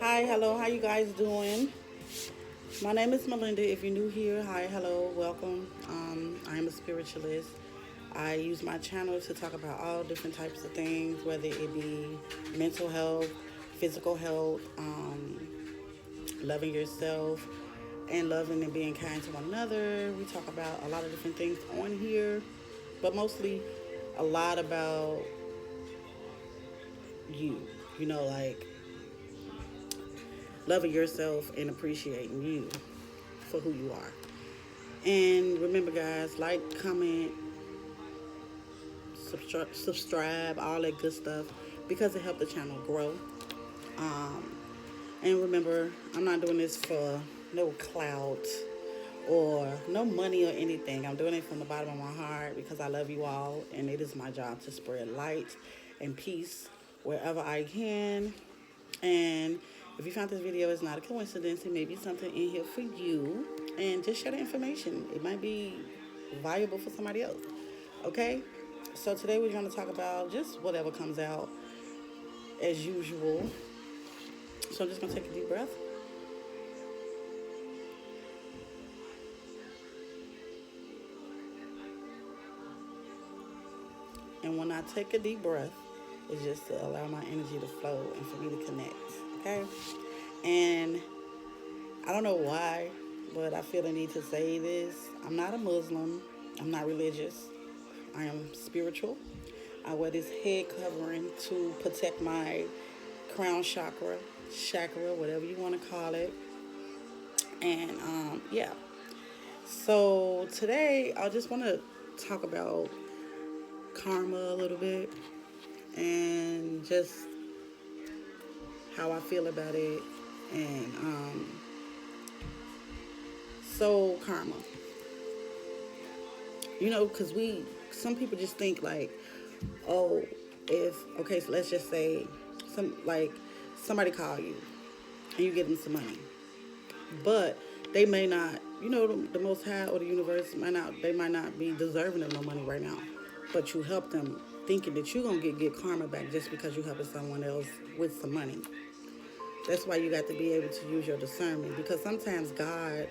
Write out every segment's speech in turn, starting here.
Hi, hello, how you guys doing? My name is Melinda. If you're new here, hi, hello, welcome. I am a spiritualist. I use my channel to talk about all different types of things, whether it be mental health, physical health, loving yourself, and loving and being kind to one another. We talk about a lot of different things on here, but mostly a lot about you. Like loving yourself and appreciating you for who you are. And remember, guys, like, comment, subscribe, all that good stuff because it helps the channel grow. Um, and remember, I'm not doing this for no clout or no money or anything. I'm doing it from the bottom of my heart because I love you all, and it is my job to spread light and peace wherever I can. And if you found this video, it's not a coincidence. It may be something in here for you. And just share the information. It might be valuable for somebody else. Okay? So today we're going to talk about just whatever comes out as usual. So I'm just going to take a deep breath. And when I take a deep breath, it's just to allow my energy to flow and for me to connect. Okay? And I don't know why, but I feel the need to say this. I'm not a Muslim. I'm not religious. I am spiritual. I wear this head covering to protect my crown chakra, whatever you want to call it. And yeah. So today I just want to talk about karma a little bit and just how I feel about it. And so karma, because some people just think like, oh, okay, so let's just say somebody call you and you give them some money, but they may not, the Most High or the universe they might not be deserving of no money right now, but you help them thinking that you're gonna get good karma back just because you helping someone else with some money. That's why you got to be able to use your discernment, because sometimes God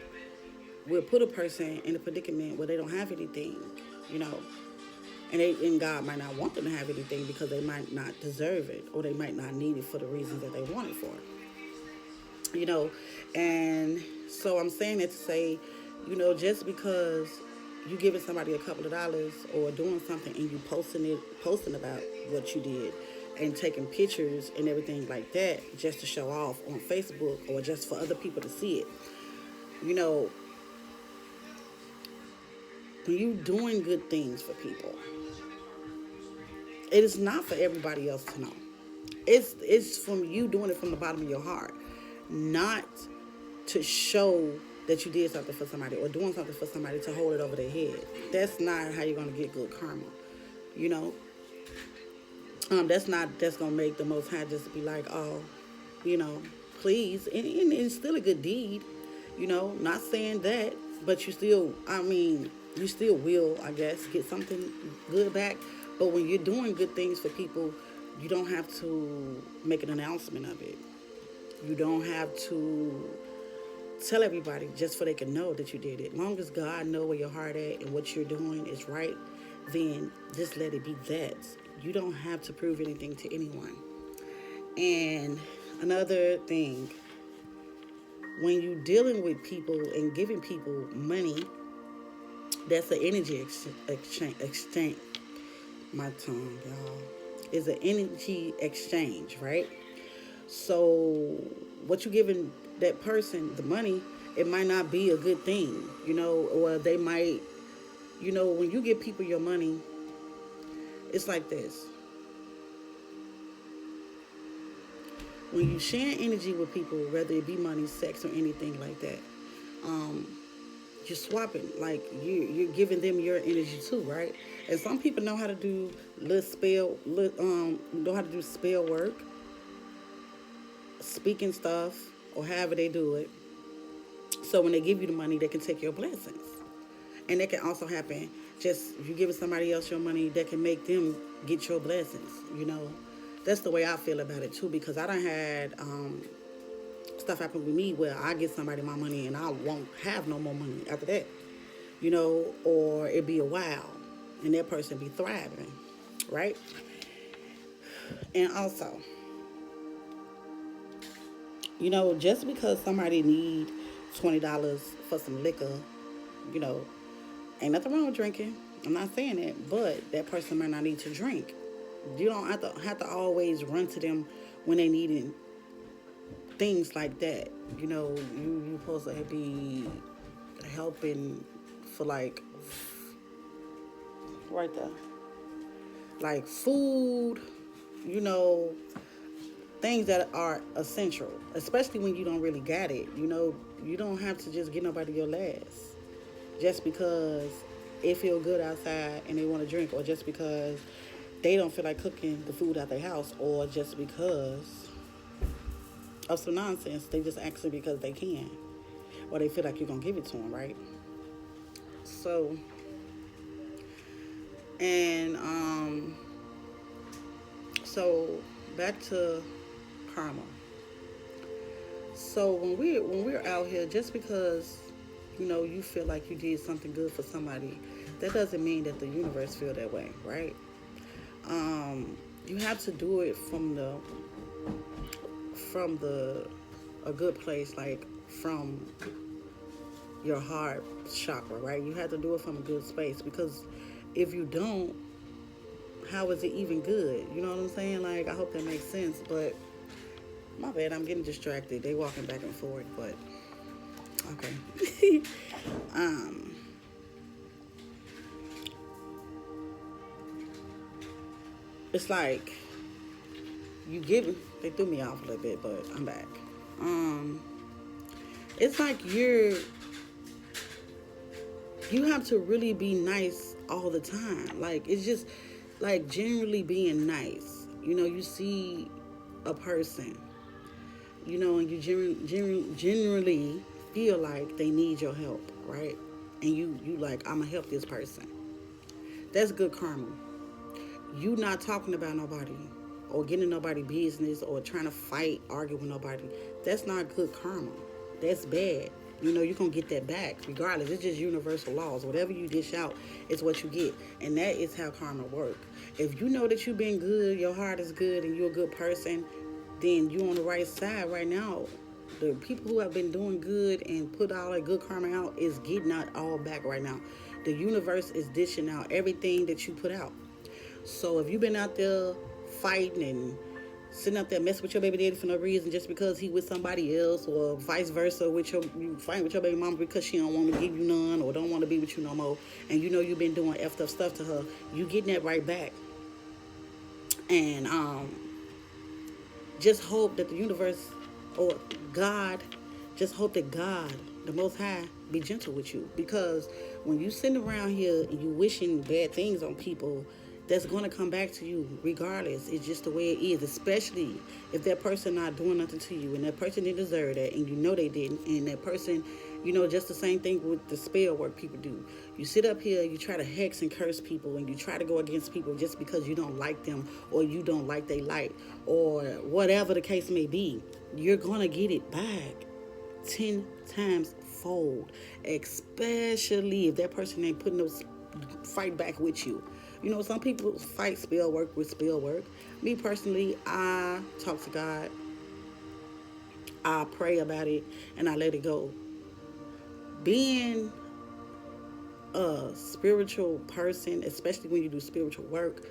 will put a person in a predicament where they don't have anything, you know, and God might not want them to have anything because they might not deserve it or they might not need it for the reasons that they want it for, and so I'm saying that to say, just because you giving somebody a couple of dollars or doing something and you posting about what you did and taking pictures and everything like that just to show off on Facebook or just for other people to see it, you know, when you doing good things for people, it is not for everybody else to know. It's from you doing it from the bottom of your heart, not to show that you did something for somebody or doing something for somebody to hold it over their head. That's not how you're gonna get good karma. You know, that's gonna make the Most High just be like, oh, you know, please, and it's still a good deed. Not saying that, but you still will, I guess, get something good back. But when you're doing good things for people, you don't have to make an announcement of it. You don't have to tell everybody just so they can know that you did it. As long as God know where your heart at and what you're doing is right, then just let it be that. You don't have to prove anything to anyone. And another thing, when you're dealing with people and giving people money, that's an energy exchange. My tongue, y'all, is an energy exchange, right? So what you giving that person the money, it might not be a good thing, or they might, when you give people your money, it's like this. When you share energy with people, whether it be money, sex, or anything like that, you're swapping. Like you're giving them your energy too, right? And some people know how to do know how to do spell work, speaking stuff, or however they do it. So when they give you the money, they can take your blessings. And that can also happen just if you giving somebody else your money, that can make them get your blessings. That's the way I feel about it too, because I done had stuff happens with me where I get somebody my money and I won't have no more money after that, or it be a while and that person be thriving, right? And also, just because somebody need $20 for some liquor, you know, ain't nothing wrong with drinking. I'm not saying that, but that person might not need to drink. You don't have to always run to them when they needing things like that. You supposed to be helping for like right there, like food, you know, things that are essential, especially when you don't really got it. You don't have to just get nobody your last just because it feel good outside and they want to drink, or just because they don't feel like cooking the food at their house, or just because of some nonsense. They just asking because they can, or they feel like you're gonna give it to them, right? So, and so back to karma. So when we're out here, just because you feel like you did something good for somebody, that doesn't mean that the universe feel that way, right? You have to do it from the a good place, like from your heart chakra, right? You have to do it from a good space, because if you don't, how is it even good? You know what I'm saying? Like, I hope that makes sense, but my bad, I'm getting distracted. They walking back and forth, but okay. It's like you give. They threw me off a little bit, but I'm back. It's like you have to really be nice all the time. Like, it's just like generally being nice. You see a person, and you generally feel like they need your help, right? And you like, I'm gonna help this person. That's good karma. You not talking about nobody or getting nobody business or trying to fight, argue with nobody. That's not good karma. That's bad. You're going to get that back regardless. It's just universal laws. Whatever you dish out is what you get. And that is how karma works. If you know that you've been good, your heart is good, and you're a good person, then you're on the right side right now. The people who have been doing good and put all that good karma out is getting out all back right now. The universe is dishing out everything that you put out. So if you've been out there fighting and sitting up there messing with your baby daddy for no reason, just because he with somebody else, or vice versa, you fighting with your baby mama because she don't want to give you none or don't want to be with you no more, and you've been doing effed up stuff to her, you getting that right back. And just hope that the universe or God, just hope that God, the Most High, be gentle with you, because when you sitting around here and you wishing bad things on people, that's going to come back to you regardless. It's just the way it is, especially if that person not doing nothing to you and that person didn't deserve that and they didn't, and that person, just the same thing with the spell work people do. You sit up here, you try to hex and curse people, and you try to go against people just because you don't like them or you don't like their light or whatever the case may be. You're going to get it back 10 times fold, especially if that person ain't putting no fight back with you. Some people fight spell work with spell work. Me personally, I talk to God. I pray about it and I let it go. Being a spiritual person, especially when you do spiritual work,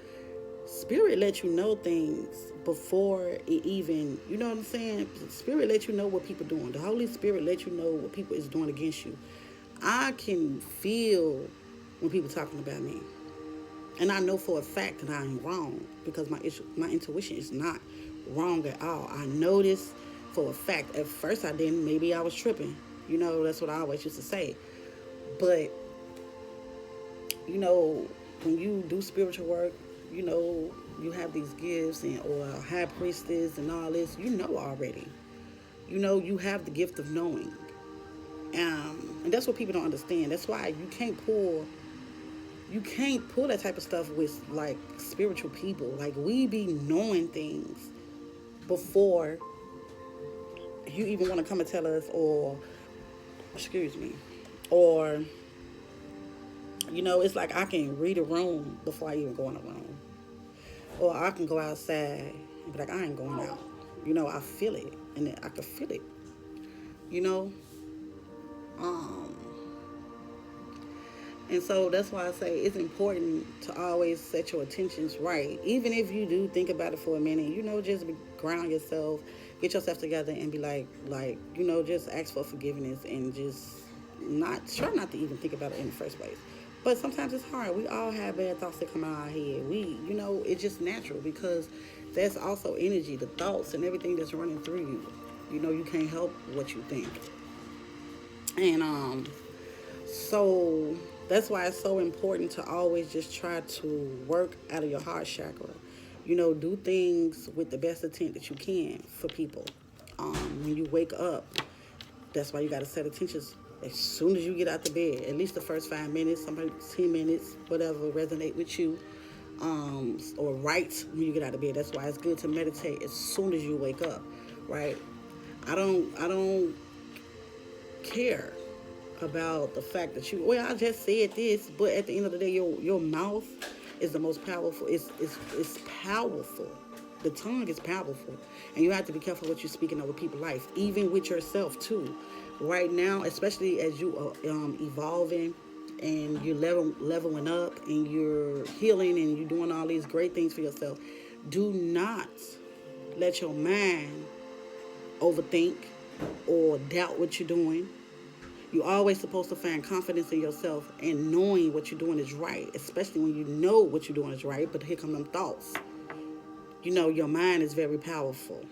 Spirit lets you know things before it even, you know what I'm saying? Spirit lets you know what people doing. The Holy Spirit lets you know what people is doing against you. I can feel when people talking about me. And I know for a fact that I ain't wrong, because my intuition is not wrong at all. I know this for a fact. At first I didn't. Maybe I was tripping. That's what I always used to say. But, when you do spiritual work, you have these gifts or a high priestess and all this, already. You have the gift of knowing. And that's what people don't understand. That's why you can't pull that type of stuff with like spiritual people. Like, we be knowing things before you even want to come and tell us, or excuse me, or it's like I can read a room before I even go in a room, or I can go outside and be like, I ain't going out. I feel it, and I can feel it. You know, um, and so that's why I say it's important to always set your intentions right. Even if you do think about it for a minute, just ground yourself, get yourself together, and be just ask for forgiveness, and just try not to even think about it in the first place. But sometimes it's hard. We all have bad thoughts that come out of our head. It's just natural, because that's also energy, the thoughts and everything that's running through you. You can't help what you think. And so that's why it's so important to always just try to work out of your heart chakra. Do things with the best intent that you can for people. When you wake up, that's why you got to set intentions as soon as you get out the bed. At least the first 5 minutes, somebody 10 minutes, whatever resonate with you. Or right when you get out of bed. That's why it's good to meditate as soon as you wake up, right? I don't care about the fact that I just said this, but at the end of the day, your mouth is the most powerful. It's powerful. The tongue is powerful, and you have to be careful what you're speaking over people's life, even with yourself too. Right now, especially as you are evolving and you're leveling up and you're healing and you're doing all these great things for yourself, do not let your mind overthink or doubt what you're doing. You're always supposed to find confidence in yourself and knowing what you're doing is right, especially when you know what you're doing is right, but here come them thoughts. Your mind is very powerful.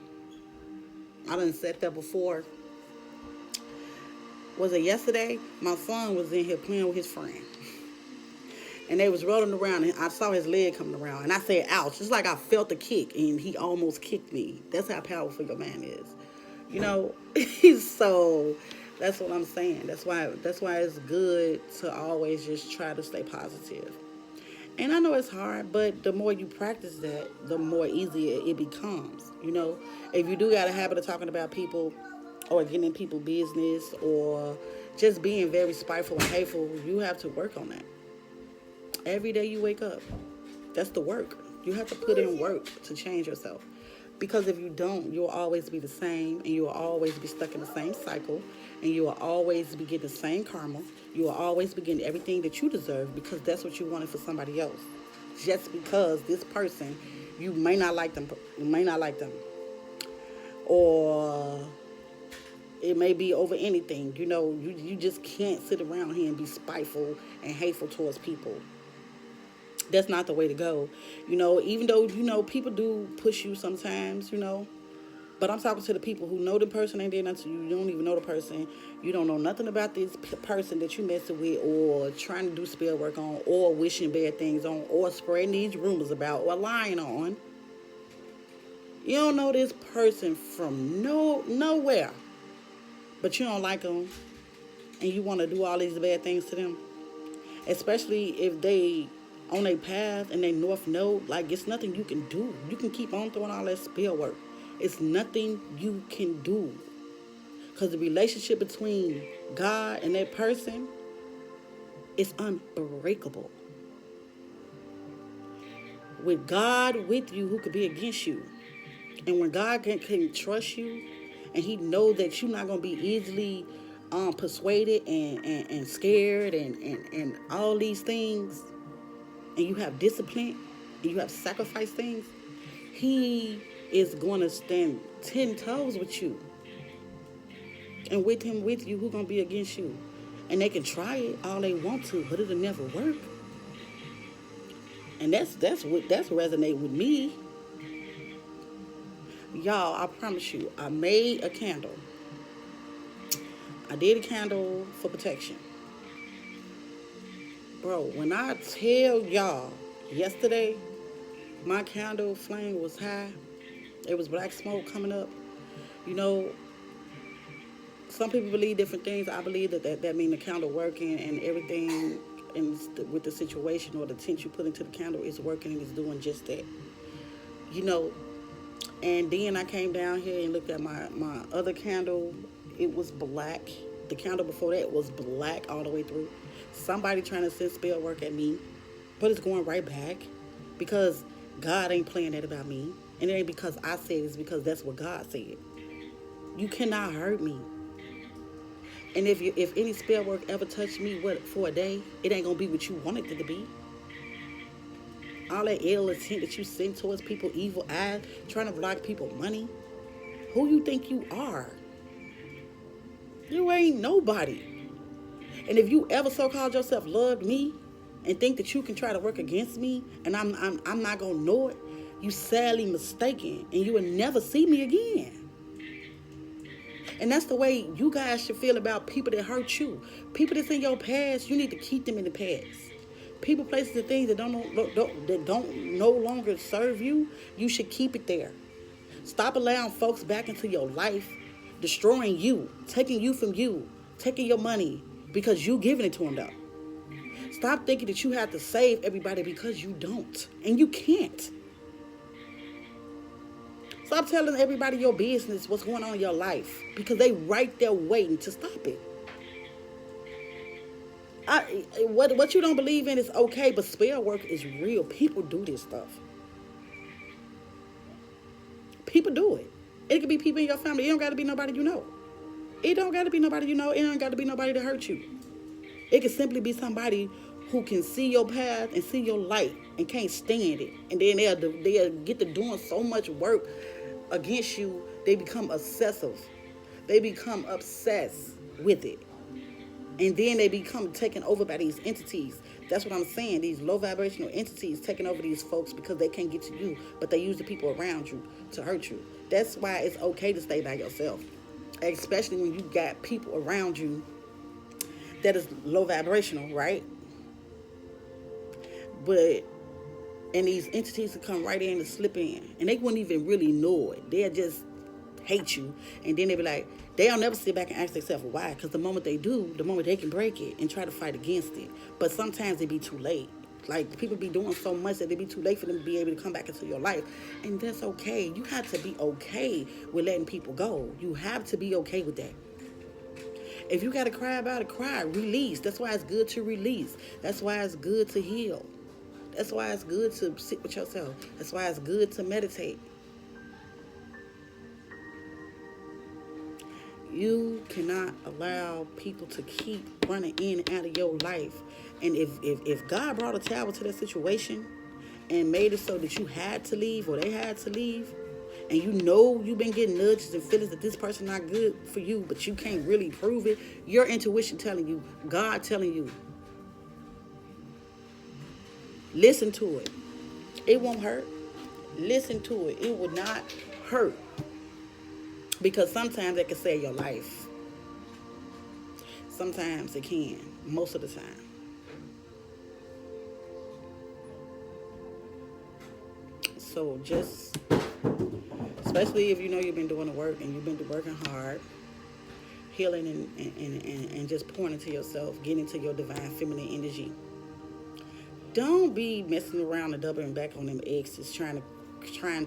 I done said that before. Was it yesterday? My son was in here playing with his friend. And they was rolling around, and I saw his leg coming around. And I said, ouch. It's like I felt the kick, and he almost kicked me. That's how powerful your man is. So that's what I'm saying. That's why it's good to always just try to stay positive. And I know it's hard, but the more you practice that, the more easier it becomes. If you do got a habit of talking about people or getting in people's business or just being very spiteful and hateful, you have to work on that. Every day you wake up, that's the work. You have to put in work to change yourself. Because if you don't, you'll always be the same, and you'll always be stuck in the same cycle, and you will always be getting the same karma. You will always be getting everything that you deserve because that's what you wanted for somebody else. Just because this person, you may not like them. Or it may be over anything. You just can't sit around here and be spiteful and hateful towards people. That's not the way to go. Even though, people do push you sometimes, but I'm talking to the people who know the person and then you don't even know the person. You don't know nothing about this person that you messing with or trying to do spell work on or wishing bad things on or spreading these rumors about or lying on. You don't know this person from nowhere, but you don't like them and you want to do all these bad things to them, especially if they on their path and they north node. Like, it's nothing you can do. You can keep on throwing all that spell work. It's nothing you can do. Because the relationship between God and that person is unbreakable. With God with you, who could be against you? And when God can trust you and he knows that you're not going to be easily persuaded and scared and all these things, and you have discipline and you have sacrificed things, he is going to stand 10 toes with you. And with him with you, who's going to be against you? And they can try it all they want to, but it'll never work. And that's resonate with me. Y'all, I promise you, I made a candle. I did a candle for protection. Bro, when I tell y'all, yesterday, my candle flame was high. There was black smoke coming up. Some people believe different things. I believe that means the candle working and everything with the situation or the tint you put into the candle is working and is doing just that. And then I came down here and looked at my other candle. It was black. The candle before that was black all the way through. Somebody trying to send spell work at me, but it's going right back because God ain't playing that about me. And it ain't because I said it, it's because that's what God said. You cannot hurt me. And if any spell work ever touched me for a day, it ain't gonna be what you wanted it to be. All that ill intent that you send towards people, evil eyes, trying to block people money. Who you think you are? You ain't nobody. And if you ever so-called yourself loved me and think that you can try to work against me and I'm not gonna know it, you sadly mistaken and you will never see me again. And that's the way you guys should feel about people that hurt you. People that's in your past, you need to keep them in the past. People, places, and things that don't no longer serve you, you should keep it there. Stop allowing folks back into your life, destroying you, taking you from you, taking your money because you giving it to them though. Stop thinking that you have to save everybody because you don't. And you can't. Stop telling everybody your business, what's going on in your life, because they right there waiting to stop it. What you don't believe in is okay, but spell work is real. People do this stuff. People do it. It could be people in your family. It don't got to be nobody you know. It don't got to be nobody you know. It don't got to be nobody to hurt you. It could simply be somebody who can see your path and see your light and can't stand it. And then they'll get to doing so much work against you, they become obsessive. They become obsessed with it. And then they become taken over by these entities. That's what I'm saying. These low vibrational entities taking over these folks because they can't get to you, but they use the people around you to hurt you. That's why it's okay to stay by yourself. Especially when you got people around you that is low vibrational, right? But and these entities will come right in and slip in. And they wouldn't even really know it. They'll just hate you. And then they'll be like, they'll never sit back and ask themselves why. Because the moment they do, the moment they can break it and try to fight against it. But sometimes it be too late. Like, people be doing so much that it be too late for them to be able to come back into your life. And that's okay. You have to be okay with letting people go. You have to be okay with that. If you got to cry about it, cry. Release. That's why it's good to release. That's why it's good to heal. That's why it's good to sit with yourself. That's why it's good to meditate. You cannot allow people to keep running in and out of your life. And if God brought a tower to that situation and made it so that you had to leave or they had to leave, and you know you've been getting nudges and feelings that this person not good for you, but you can't really prove it, your intuition telling you, God telling you, listen to it. It won't hurt. Listen to it. It will not hurt. Because sometimes it can save your life. Sometimes it can. Most of the time. So just, especially if you know you've been doing the work and you've been working hard, healing and just pouring into yourself, getting into your divine feminine energy. Don't be messing around and doubling back on them exes, trying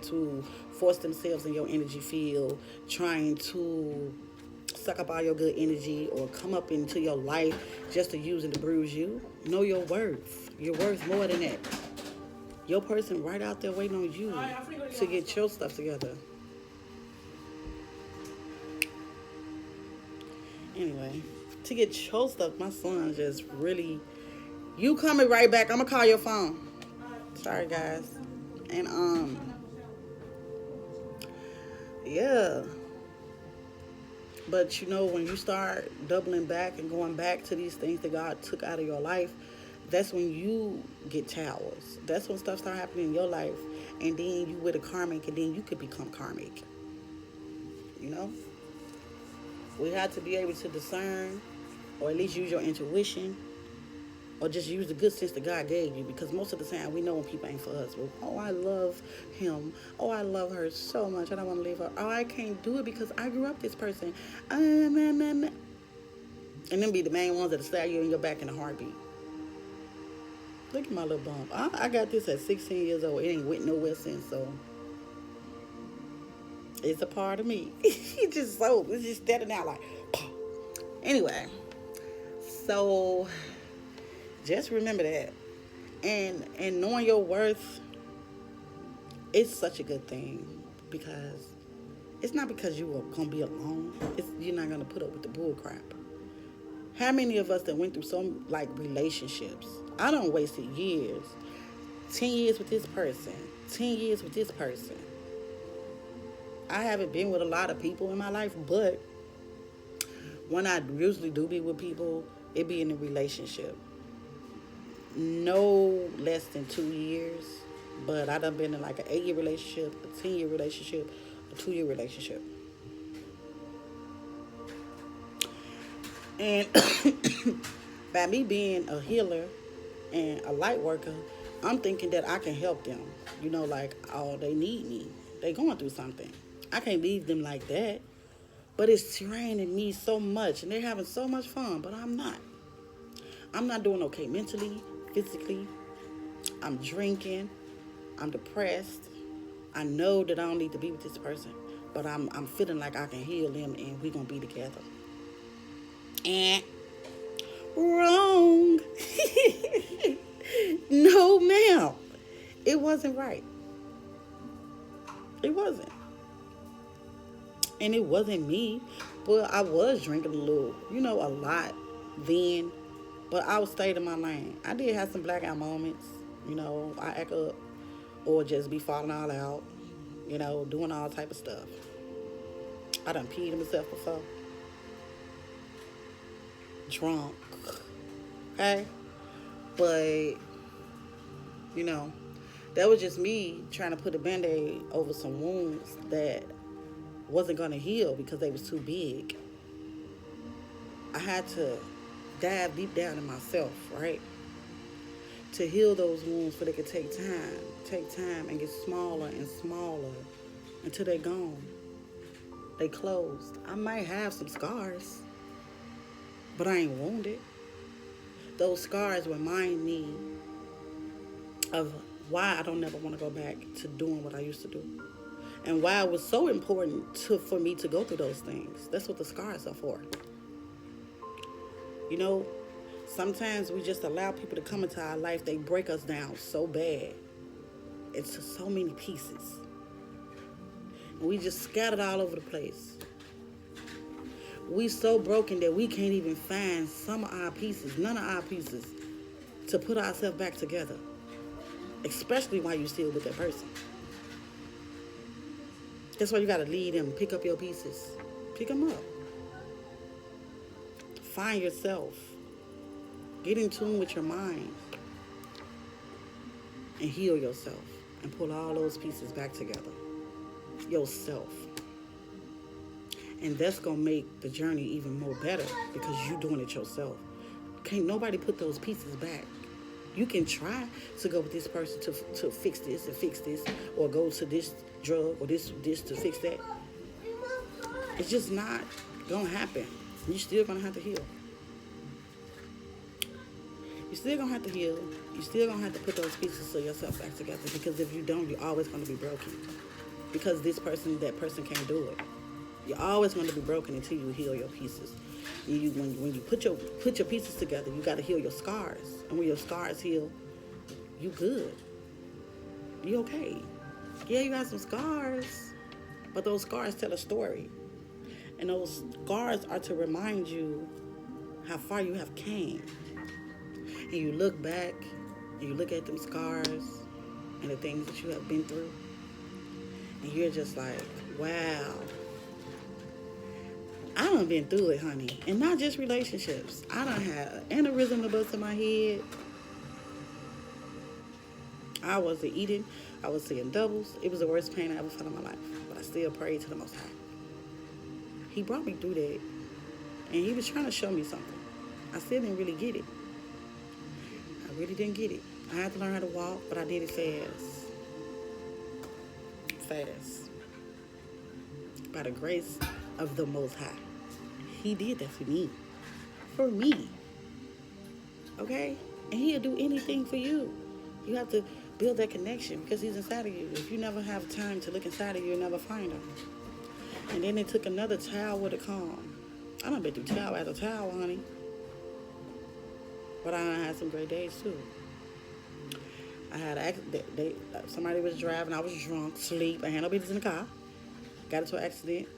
to force themselves in your energy field, trying to suck up all your good energy or come up into your life just to use and to bruise you. Know your worth. You're worth more than that. Your person right out there waiting on you to get your stuff together. Anyway, to get your stuff, my son just really... You coming right back. I'm going to call your phone. Sorry, guys. And, yeah. But, you know, when you start doubling back and going back to these things that God took out of your life, that's when you get towers. That's when stuff start happening in your life. And then you with a karmic, and then you could become karmic. You know? We have to be able to discern, or at least use your intuition, or just use the good sense that God gave you, because most of the time we know when people ain't for us. Well, oh, I love him. Oh, I love her so much. I don't want to leave her. Oh, I can't do it because I grew up this person. And them be the main ones that'll stab you in your back in a heartbeat. Look at my little bump. I got this at 16 years old. It ain't went nowhere since, so It's a part of me. It's just standing out like, anyway. So just remember that, and knowing your worth is such a good thing, because it's not because you are gonna be alone. You're not gonna put up with the bull crap. How many of us that went through some like relationships? I done wasted years, 10 years with this person, 10 years with this person. I haven't been with a lot of people in my life, but when I usually do be with people, it be in a relationship. No less than 2 years, but I done been in like an 8-year relationship, a 10-year relationship, a 2-year relationship. And by me being a healer and a light worker, I'm thinking that I can help them. Like, oh, they need me. They going through something. I can't leave them like that. But it's draining me so much, and they're having so much fun, but I'm not. I'm not doing okay mentally, physically. I'm drinking. I'm depressed. I know that I don't need to be with this person, but I'm feeling like I can heal them, and we're going to be together. And wrong. No, ma'am. It wasn't right. It wasn't. And it wasn't me. But I was drinking a little, a lot then. But I would stay in my lane. I did have some blackout moments. I act up or just be falling all out, doing all type of stuff. I done peed myself before. Drunk. Okay? But, that was just me trying to put a Band-Aid over some wounds that wasn't going to heal because they was too big. I had to dive deep down in myself, right? To heal those wounds, so they could take time and get smaller and smaller until they're gone. They closed. I might have some scars, but I ain't wounded. Those scars remind me of why I don't ever want to go back to doing what I used to do. And why it was so important for me to go through those things. That's what the scars are for. Sometimes we just allow people to come into our life. They break us down so bad into so many pieces. And we just scattered all over the place. We so broken that we can't even find some of our pieces, none of our pieces, to put ourselves back together. Especially while you're still with that person. That's why you got to lead them. Pick up your pieces. Pick them up. Find yourself. Get in tune with your mind. And heal yourself. And pull all those pieces back together. Yourself. And that's going to make the journey even more better because you're doing it yourself. Can't nobody put those pieces back. You can try to go with this person to fix this and fix this, or go to this drug or this to fix that. It's just not going to happen. You're still going to have to heal. You're still going to have to heal. You're still going to have to put those pieces of yourself back together, because if you don't, you're always going to be broken. Because that person can't do it. You're always going to be broken until you heal your pieces. When you put your pieces together, you got to heal your scars. And when your scars heal, you good. You okay. Yeah, you got some scars, but those scars tell a story. And those scars are to remind you how far you have came. And you look back, and you look at them scars and the things that you have been through, and you're just like, wow. I done been through it, honey. And not just relationships. I done had an aneurysm to bust in my head. I wasn't eating. I was seeing doubles. It was the worst pain I ever felt in my life. But I still prayed to the Most High. He brought me through that. And he was trying to show me something. I still didn't really get it. I really didn't get it. I had to learn how to walk, but I did it fast. Fast. By the grace of the Most High. He did that for me. For me. Okay? And he'll do anything for you. You have to build that connection because he's inside of you. If you never have time to look inside of you, you'll never find him. And then they took another towel with a comb. I done been through towel after towel, honey. But I done had some great days too. I had an accident. Somebody was driving. I was drunk, sleep. I had no business in the car. Got into an accident.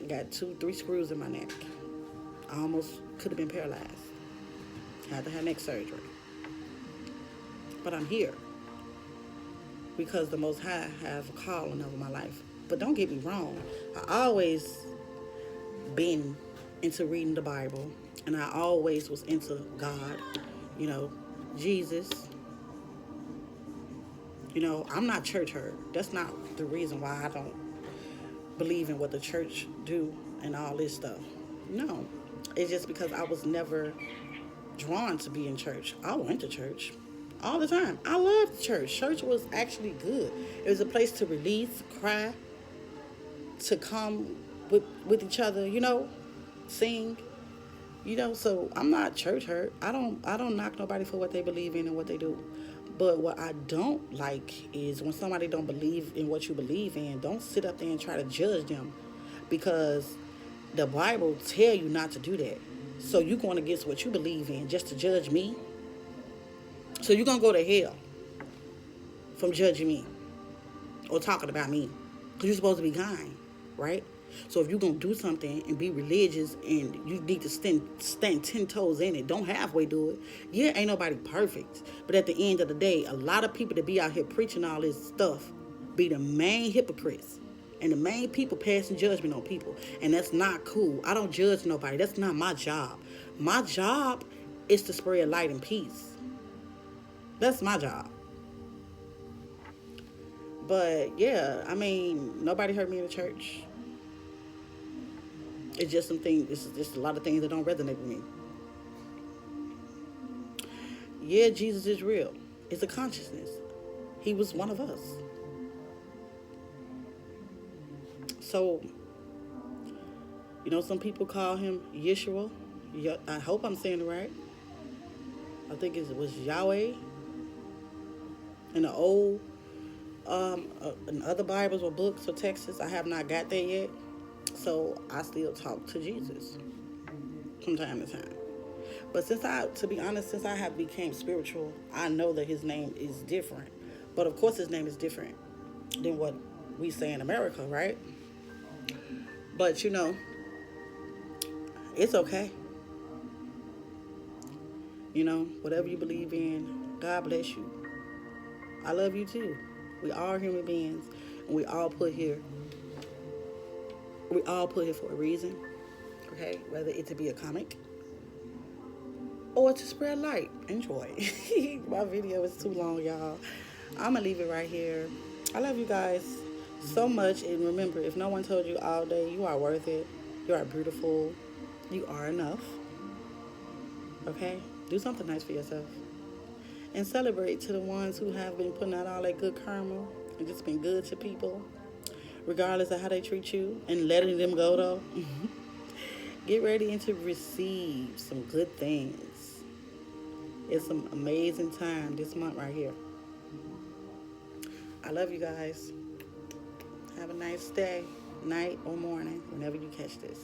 Got 3 screws in my neck. I almost could have been paralyzed. Had to have neck surgery. But I'm here because the Most High have a calling over my life. But don't get me wrong. I always been into reading the Bible, and I always was into God, Jesus. I'm not church hurt. That's not the reason why I don't believe in what the church do and all this stuff. No, it's just because I was never drawn to be in church. I went to church all the time. I loved church. Church was actually good. It was a place to release, cry, to come with each other, sing, so I'm not church hurt. I don't knock nobody for what they believe in and what they do. But what I don't like is when somebody don't believe in what you believe in, don't sit up there and try to judge them, because the Bible tell you not to do that. So you're going against what you believe in just to judge me. So you're going to go to hell from judging me or talking about me, because you're supposed to be kind, right? So if you're going to do something and be religious and you need to stand 10 toes in it, don't halfway do it. Yeah, ain't nobody perfect. But at the end of the day, a lot of people that be out here preaching all this stuff be the main hypocrites and the main people passing judgment on people. And that's not cool. I don't judge nobody. That's not my job. My job is to spread light and peace. That's my job. But yeah, nobody heard me in the church. It's just some things, it's just a lot of things that don't resonate with me. Yeah, Jesus is real. It's a consciousness. He was one of us. So, some people call him Yeshua. I hope I'm saying it right. I think it was Yahweh. In the old, in other Bibles or books or texts, I have not got there yet. So I still talk to Jesus from time to time. But to be honest, since I have become spiritual, I know that his name is different. But of course his name is different than what we say in America, right? But it's okay. Whatever you believe in, God bless you. I love you too. We are human beings, and we all put here for a reason, okay? Whether it to be a comic or to spread light. Enjoy. My video is too long, y'all. I'm gonna leave it right here. I love you guys so much, and remember, if no one told you all day, you are worth it. You are beautiful. You are enough. Okay? Do something nice for yourself. And celebrate to the ones who have been putting out all that good karma and just been good to people, regardless of how they treat you, and letting them go, though. Get ready and to receive some good things. It's some amazing time this month right here. I love you guys. Have a nice day, night, or morning, whenever you catch this.